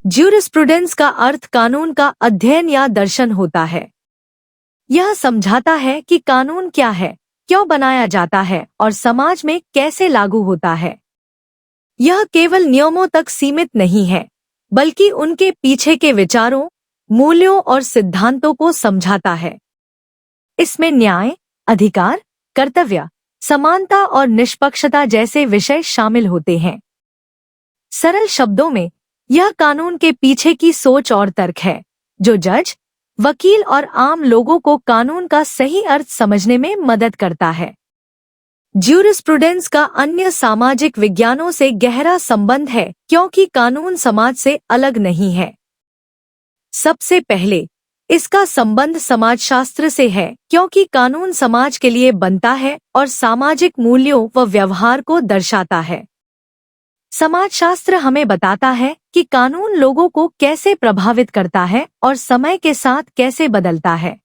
Jurisprudence का अर्थ कानून का अध्ययन या दर्शन होता है। यह समझाता है कि कानून क्या है, क्यों बनाया जाता है और समाज में कैसे लागू होता है। यह केवल नियमों तक सीमित नहीं है, बल्कि उनके पीछे के विचारों, मूल्यों और सिद्धांतों को समझाता है। इसमें न्याय, अधिकार, कर्तव्य, समानता और निष्पक्षता जैसे विषय शामिल होते हैं। सरल शब्दों में, यह कानून के पीछे की सोच और तर्क है, जो जज, वकील और आम लोगों को कानून का सही अर्थ समझने में मदद करता है। ज्यूरिस्प्रूडेंस का अन्य सामाजिक विज्ञानों से गहरा संबंध है, क्योंकि कानून समाज से अलग नहीं है। सबसे पहले, इसका संबंध समाजशास्त्र से है, क्योंकि कानून समाज के लिए बनता है और सामाजिक मूल्यों व व्यवहार को दर्शाता है। समाजशास्त्र हमें बताता है कि कानून लोगों को कैसे प्रभावित करता है और समय के साथ कैसे बदलता है।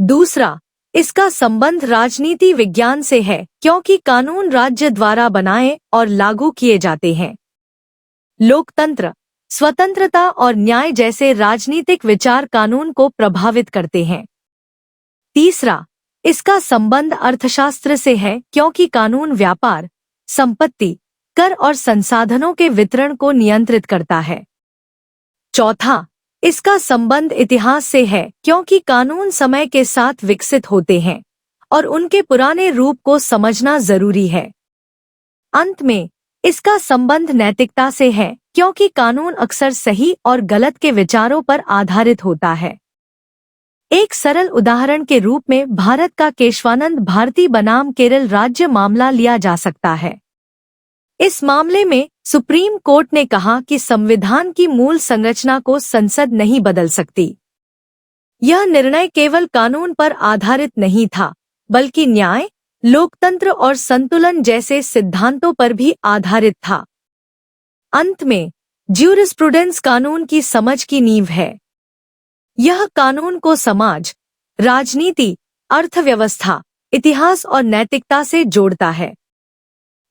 दूसरा, इसका संबंध राजनीति विज्ञान से है, क्योंकि कानून राज्य द्वारा बनाए और लागू किए जाते हैं। लोकतंत्र, स्वतंत्रता और न्याय जैसे राजनीतिक विचार कानून को प्रभावित करते हैं। तीसरा, इसका संबंध अर्थशास्त्र से है, क्योंकि कानून व्यापार, संपत्ति, कर और संसाधनों के वितरण को नियंत्रित करता है। चौथा, इसका संबंध इतिहास से है, क्योंकि कानून समय के साथ विकसित होते हैं और उनके पुराने रूप को समझना जरूरी है। अंत में, इसका संबंध नैतिकता से है, क्योंकि कानून अक्सर सही और गलत के विचारों पर आधारित होता है। एक सरल उदाहरण के रूप में भारत का केशवानंद भारती बनाम केरल राज्य मामला लिया जा सकता है। इस मामले में सुप्रीम कोर्ट ने कहा कि संविधान की मूल संरचना को संसद नहीं बदल सकती। यह निर्णय केवल कानून पर आधारित नहीं था, बल्कि न्याय, लोकतंत्र और संतुलन जैसे सिद्धांतों पर भी आधारित था। अंत में, ज्यूरिस्प्रूडेंस कानून की समझ की नींव है। यह कानून को समाज, राजनीति, अर्थव्यवस्था, इतिहास और नैतिकता से जोड़ता है।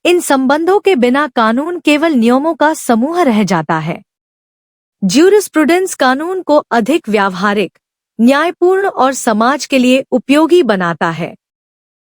इन संबंधों के बिना कानून केवल नियमों का समूह रह जाता है। ज्यूरिस्प्रूडेंस कानून को अधिक व्यावहारिक, न्यायपूर्ण और समाज के लिए उपयोगी बनाता है।